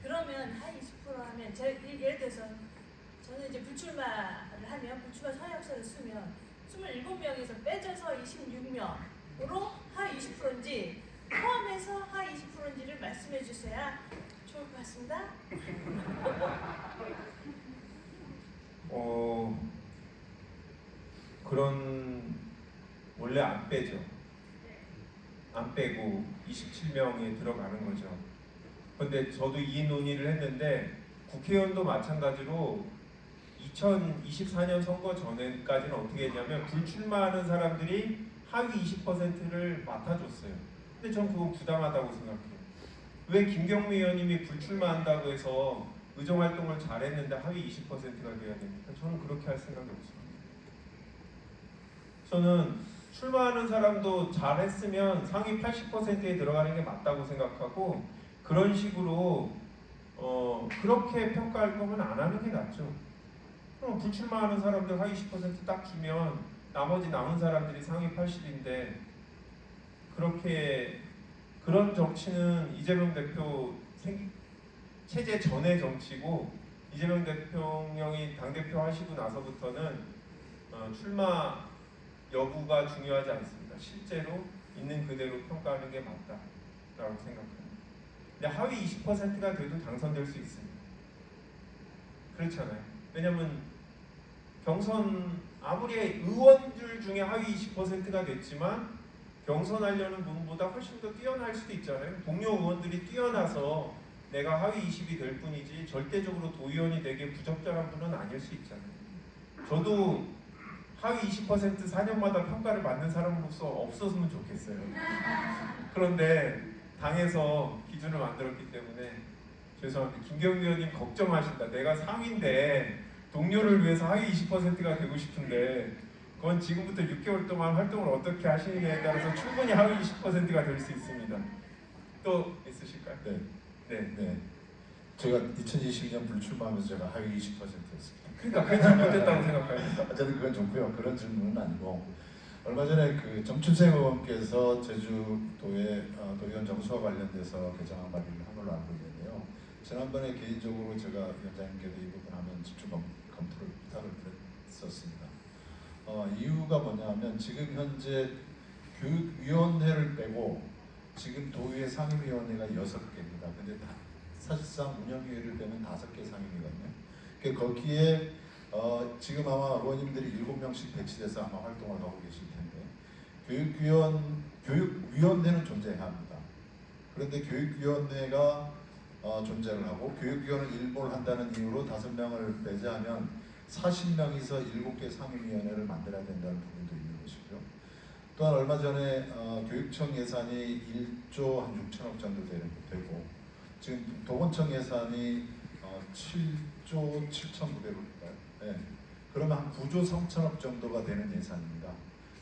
그러면 한 20% 하면 예를 들어서 저는 이제 불출마를 하면 불출마 서약서를 쓰면 27명에서 빼져서 26명으로 하 20%인지 포함해서 하 20%인지를 말씀해 주셔야 좋을 것 같습니다. 그런 원래 안 빼죠. 안 빼고 27명에 들어가는 거죠. 근데 저도 이 논의를 했는데 국회의원도 마찬가지로 2024년 선거 전에까지는 어떻게 했냐면 불출마하는 사람들이 하위 20%를 맡아줬어요. 근데 전 그거 부당하다고 생각해요. 왜 김경미 의원님이 불출마한다고 해서 의정활동을 잘했는데 하위 20%가 돼야 됩니까? 저는 그렇게 할 생각이 없습니다. 저는 출마하는 사람도 잘했으면 상위 80%에 들어가는 게 맞다고 생각하고 그런 식으로 그렇게 평가할 거면 안 하는 게 낫죠. 그럼 불출마하는 사람들 하위 10%딱 주면 나머지 남은 사람들이 상위 80인데 그렇게 그런 정치는 이재명 대표 체제 전의 정치고 이재명 대통령이 당대표 하시고 나서부터는 출마 여부가 중요하지 않습니다. 실제로 있는 그대로 평가하는 게 맞다라고 생각합니다. 근데 하위 20%가 돼도 당선될 수 있습니다. 그렇잖아요. 왜냐면 경선 아무리 의원들 중에 하위 20%가 됐지만 경선하려는 분보다 훨씬 더 뛰어날 수도 있잖아요. 동료 의원들이 뛰어나서 내가 하위 20이 될 뿐이지 절대적으로 도의원이 되게 부적절한 분은 아닐 수 있잖아요. 저도 하위 20% 4년마다 평가를 받는 사람으로서 없었으면 좋겠어요. 그런데 당에서 기준을 만들었기 때문에 죄송합니다. 김경미 의원님 걱정하신다. 내가 상위인데 동료를 위해서 하위 20%가 되고 싶은데 그건 지금부터 6개월 동안 활동을 어떻게 하시느냐에 따라서 충분히 하위 20%가 될 수 있습니다. 또 있으실까요? 네. 네. 네. 제가 2022년 불출마하면서 제가 하위 20%였습니다. 그러니까 그게 잘못됐다고 생각합니다. 저는 그건 좋고요. 그런 질문은 아니고 얼마 전에 그 정춘생 의원께서 제주도의 도의원 정수와 관련돼서 개정안 발의를 한 걸로 알고 있는데요. 지난번에 개인적으로 제가 위원장님께도 이 부분 한번 집중 검토를 부탁을 드렸었습니다. 이유가 뭐냐면 지금 현재 교육위원회를 빼고 지금 도의회 상임위원회가 6개입니다. 근데 사실상 운영위를 빼면 5개 상임이거든요. 거기에 지금 아마 의원님들이 7명씩 배치돼서 아마 활동을 하고 계실 텐데 교육위원회는 존재해야 합니다. 그런데 교육위원회가 존재를 하고 교육위원을 일몰 한다는 이유로 5명을 배제하면 40명이서 7개 상임위원회를 만들어야 된다는 부분도 있는 것이고요. 또한 얼마 전에 교육청 예산이 1조 한 6천억 정도 되고 지금 도건청 예산이 7조 7,900억인가요? 네. 그러면 한 9조 3천억 정도가 되는 예산입니다.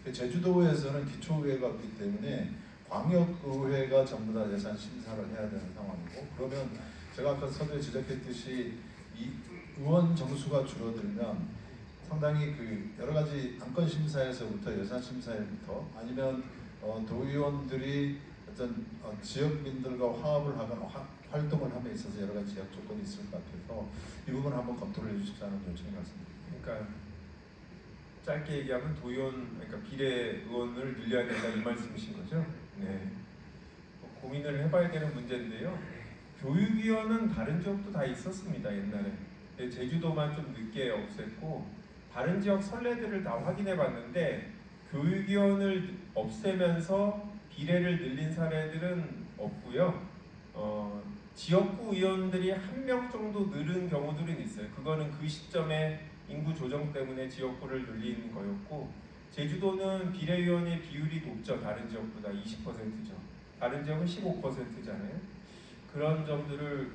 제주도에서는 기초의회가 없기 때문에 광역의회가 전부 다 예산 심사를 해야 되는 상황이고 그러면 제가 아까 서두에 지적했듯이 이 의원 정수가 줄어들면 상당히 그 여러 가지 안건 심사에서부터 예산 심사에부터 아니면 도의원들이 어떤 지역민들과 화합을 하거나 활동을 함에 있어서 여러 가지 제약 조건이 있을 것 같아서 이 부분을 한번 검토를 해주십사는 요청이 말씀드립니다. 그러니까 짧게 얘기하면 도의원, 그러니까 비례 의원을 늘려야 된다 이 말씀이신 거죠? 네. 고민을 해봐야 되는 문제인데요. 교육위원은 다른 지역도 다 있었습니다 옛날에. 제주도만 좀 늦게 없앴고 다른 지역 선례들을 다 확인해봤는데 교육위원을 없애면서 비례를 늘린 사례들은 없고요. 지역구 의원들이 1명 정도 늘은 경우들은 있어요. 그거는 그 시점에 인구 조정 때문에 지역구를 늘린 거였고 제주도는 비례위원의 비율이 높죠. 다른 지역보다 20%죠. 다른 지역은 15%잖아요. 그런 점들을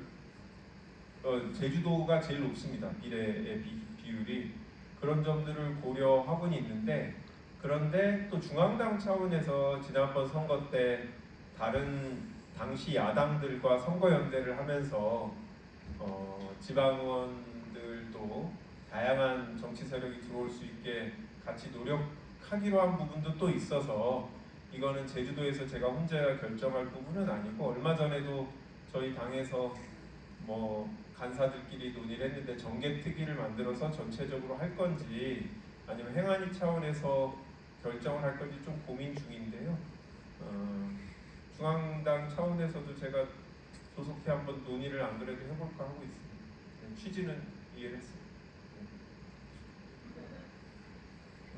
제주도가 제일 높습니다. 비례의 비율이. 그런 점들을 고려하고는 있는데 그런데 또 중앙당 차원에서 지난번 선거 때 다른 당시 야당들과 선거연대를 하면서 지방의원들도 다양한 정치 세력이 들어올 수 있게 같이 노력하기로 한 부분도 또 있어서 이거는 제주도에서 제가 혼자 결정할 부분은 아니고 얼마 전에도 저희 당에서 뭐 간사들끼리 논의를 했는데 정개특위를 만들어서 전체적으로 할 건지 아니면 행안위 차원에서 결정을 할 건지 좀 고민 중인데요. 중앙당 차원에서도 제가 조속히 한번 논의를 안 그래도 해볼까 하고 있습니다. 네, 취지는 이해를 했습니다.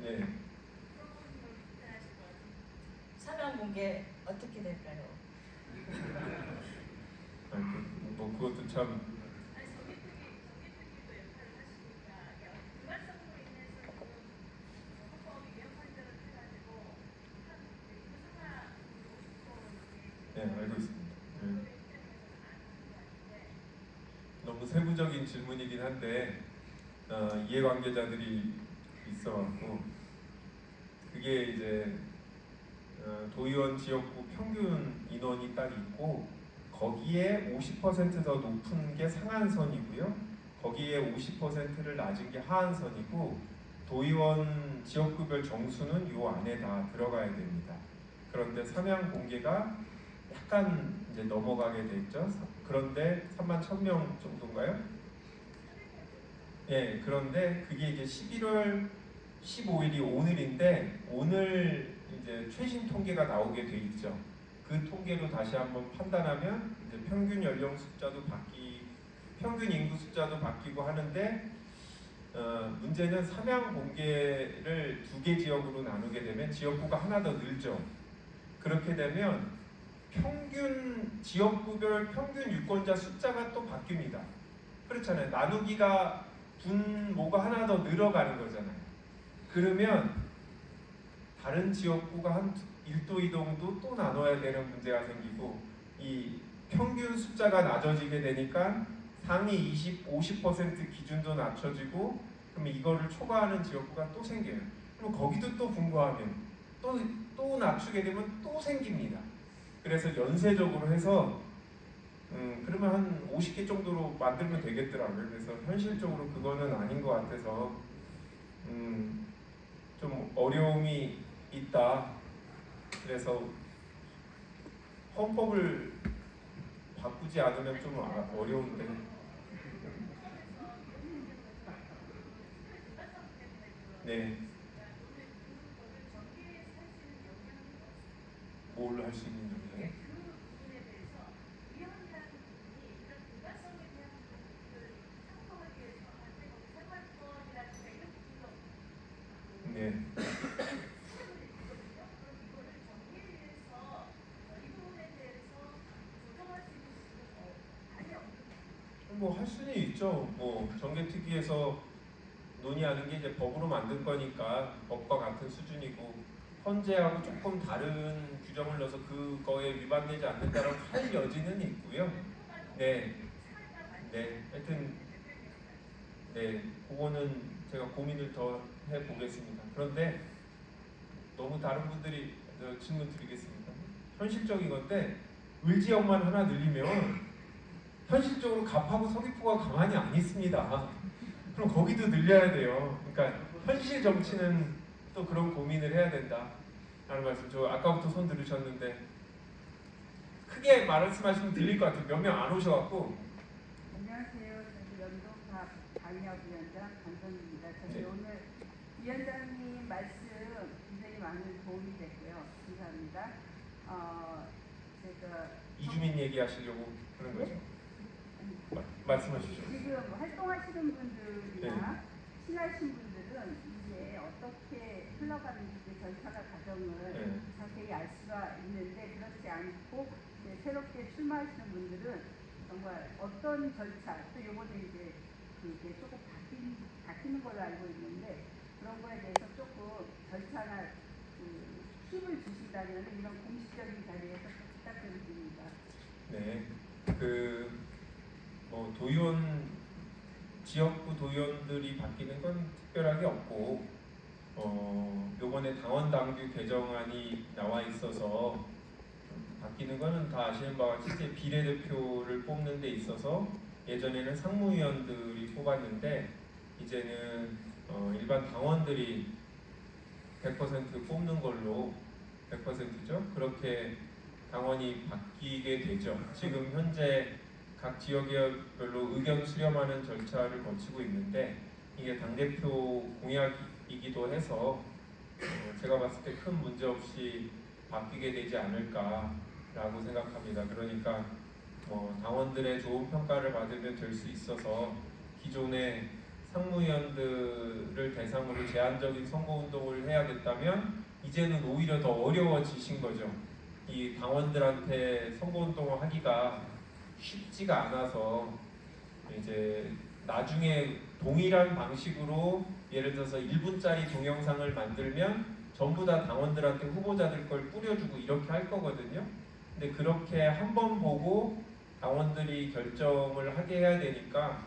네. 사면 공개 어떻게 될까요? 뭐 그것도 참 네, 알고 있습니다. 네. 너무 세부적인 질문이긴 한데 이해관계자들이 있어갖고 그게 이제 도의원 지역구 평균 인원이 딱 있고 거기에 50%더 높은 게 상한선이고요. 거기에 50%를 낮은 게 하한선이고 도의원 지역구별 정수는 요 안에 다 들어가야 됩니다. 그런데 삼양 공개가 약간 이제 넘어가게 됐죠. 그런데 3만 1,000명 정도인가요? 예, 그런데 그게 이제 11월 15일이 오늘인데 오늘 이제 최신 통계가 나오게 돼 있죠. 그 통계로 다시 한번 판단하면 이제 평균 연령 숫자도 평균 인구 숫자도 바뀌고 하는데 문제는 삼양 공개를 2개 지역으로 나누게 되면 지역구가 하나 더 늘죠. 그렇게 되면 평균 지역구별 평균 유권자 숫자가 또 바뀝니다. 그렇잖아요. 나누기가 분모가 하나 더 늘어가는 거잖아요. 그러면 다른 지역구가 한 1도 2도도 또 나눠야 되는 문제가 생기고 이 평균 숫자가 낮아지게 되니까 상위 50% 기준도 낮춰지고 그럼 이거를 초과하는 지역구가 또 생겨요. 그럼 거기도 또 분포하면 또 낮추게 되면 또 생깁니다. 그래서 연쇄적으로 해서 그러면 한 50개 정도로 만들면 되겠더라고요. 그래서 현실적으로 그거는 아닌 것 같아서 좀 어려움이 있다. 그래서 헌법을 바꾸지 않으면 좀 어려운데. 네. 뭘 할 수 있는 점이에요? 네. 뭐 할 수는 있죠. 뭐 정개특위에서 논의하는 게 이제 법으로 만든 거니까 법과 같은 수준이고 헌재하고 조금 다른 규정을 넣어서 그거에 위반되지 않는다라고 할 여지는 있고요. 네, 네, 하여튼 네, 그거는 제가 고민을 더 해보겠습니다. 그런데 너무 다른 분들이 질문 드리겠습니다. 현실적인 건데 을지역만 하나 늘리면 현실적으로 갑하고 서귀포가 가만히 안 있습니다. 그럼 거기도 늘려야 돼요. 그러니까 현실 정치는 또 그런 고민을 해야 된다. 라는 말씀. 저 아까부터 손 들으셨는데 크게 말씀하시면 들릴 것 같아요. 몇 명 안 오셔갖고. 안녕하세요. 저는 연동갑 방역위원장 강선입니다. 저희 네. 오늘 위원장님 말씀 굉장히 많은 도움이 됐고요. 감사합니다. 제가 이주민 얘기하시려고 그런 거죠. 말씀하시죠. 지금 활동하시는 분들이나 친하신 분들은 이제 어떻게 흘러가는지 그 절차나 과정을 자세히 알 수가 있는데 그렇지 않고 이제 새롭게 출마하시는 분들은 정말 어떤 절차 또 이번에 이제 그게 조금 바뀌는 걸로 알고 있는데 그런 거에 대해서 조금 절차나 그 팁을 주신다면 이런 공식적인 자리에서 부탁드립니다. 네, 도의원 지역구 도의원들이 바뀌는 건 특별하게 없고 요번에 당원 당규 개정안이 나와 있어서 바뀌는 거는 다 아시는 바와 같이 이제 비례대표를 뽑는 데 있어서 예전에는 상무위원들이 뽑았는데 이제는 일반 당원들이 100% 뽑는 걸로 100%죠. 그렇게 당원이 바뀌게 되죠. 지금 현재 각 지역별로 의견 수렴하는 절차를 거치고 있는데 이게 당대표 공약이기도 해서 제가 봤을 때 큰 문제 없이 바뀌게 되지 않을까라고 생각합니다. 그러니까 당원들의 좋은 평가를 받으면 될 수 있어서 기존의 상무위원들을 대상으로 제한적인 선거운동을 해야겠다면 이제는 오히려 더 어려워지신 거죠. 이 당원들한테 선거운동을 하기가 쉽지가 않아서 이제 나중에 동일한 방식으로 예를 들어서 1분짜리 동영상을 만들면 전부 다 당원들한테 후보자들 걸 뿌려주고 이렇게 할 거거든요. 근데 그렇게 한 번 보고 당원들이 결정을 하게 해야 되니까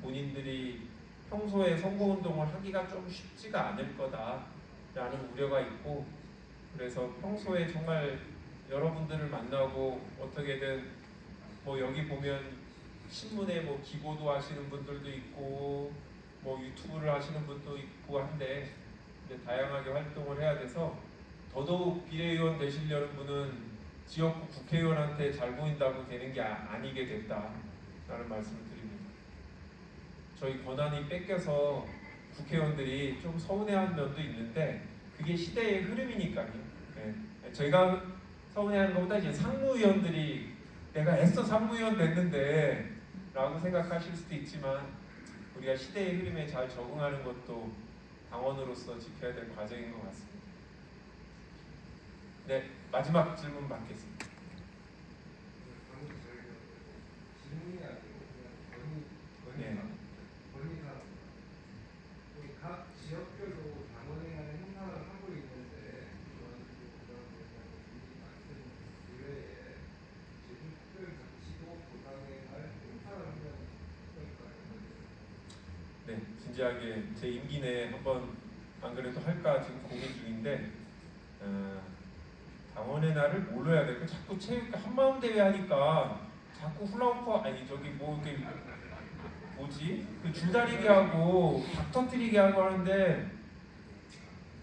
본인들이 평소에 선거운동을 하기가 좀 쉽지가 않을 거다라는 우려가 있고, 그래서 평소에 정말 여러분들을 만나고 어떻게든 여기 보면 신문에 기고도 하시는 분들도 있고 유튜브를 하시는 분도 있고 한데 이제 다양하게 활동을 해야 돼서 더더욱 비례의원 되시려는 분은 지역구 국회의원한테 잘 보인다고 되는 게 아니게 됐다라는 말씀을 드립니다. 저희 권한이 뺏겨서 국회의원들이 좀 서운해하는 면도 있는데 그게 시대의 흐름이니까요. 네. 저희가 서운해하는 것보다 이제 상무위원들이 내가 애써 상무위원 됐는데 라고 생각하실 수도 있지만 우리가 시대의 흐름에 잘 적응하는 것도 당원으로서 지켜야 될 과정인 것 같습니다. 네, 마지막 질문 받겠습니다. 질문이 아니고 그냥 건의사항입니다. 우리 각 지역별로 당원에 관한 행사를 하고 있는데 이외에 제주특별자치도 보상에 관한 행사를 하면 어떨까요? 네, 진지하게 제 임기 내에 한번 안 그래도 할까 지금 고민 중인데 당원의 날을 뭘로 해야 될까? 자꾸 체육 한마음 대회 하니까 자꾸 훌라후프 이렇게 뭐지? 그 줄다리기 하고 박 터뜨리기 하고 하는데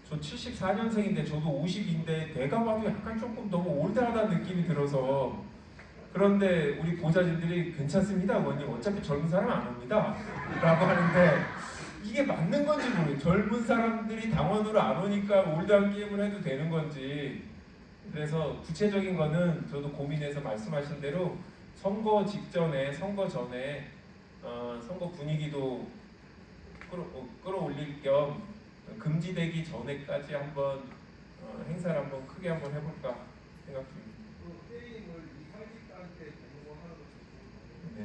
저 74년생인데 저도 50인데 내가 봐도 약간 조금 너무 올드하다는 느낌이 들어서, 그런데 우리 보좌진들이 괜찮습니다 의원님 어차피 젊은 사람 안 옵니다 라고 하는데 이게 맞는 건지 모르겠어요. 젊은 사람들이 당원으로 안 오니까 올드한 게임을 해도 되는 건지. 그래서 구체적인 거는 저도 고민해서 말씀하신 대로 선거 직전에 선거 전에 선거 분위기도 끌어올릴 겸 금지되기 전에까지 한번 행사를 한번 크게 한번 해볼까 생각 중입니다. 그 게임을 20-30단 때 공모하는 것도 좋은 네,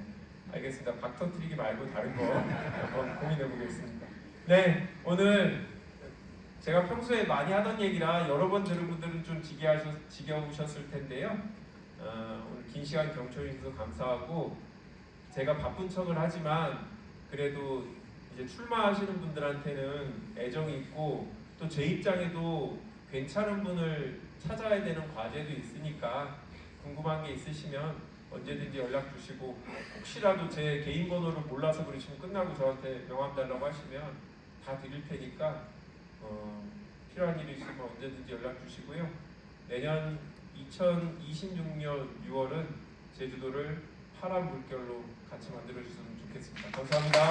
알겠습니다. 박 터뜨리기 말고 다른 거 한번 고민해 보겠습니다. 네, 오늘 제가 평소에 많이 하던 얘기라 여러 번 들은 분들은 좀 지겨우셨을 텐데요. 오늘 긴 시간 경청해 주셔서 감사하고, 제가 바쁜 척을 하지만 그래도 이제 출마하시는 분들한테는 애정이 있고 또 제 입장에도 괜찮은 분을 찾아야 되는 과제도 있으니까 궁금한 게 있으시면 언제든지 연락 주시고, 혹시라도 제 개인 번호를 몰라서 그러시면 끝나고 저한테 명함 달라고 하시면 다 드릴 테니까 필요한 일이 있으면 언제든지 연락 주시고요. 내년 2026년 6월은 제주도를 파란 물결로 같이 만들어 주셨으면 좋겠습니다. 감사합니다.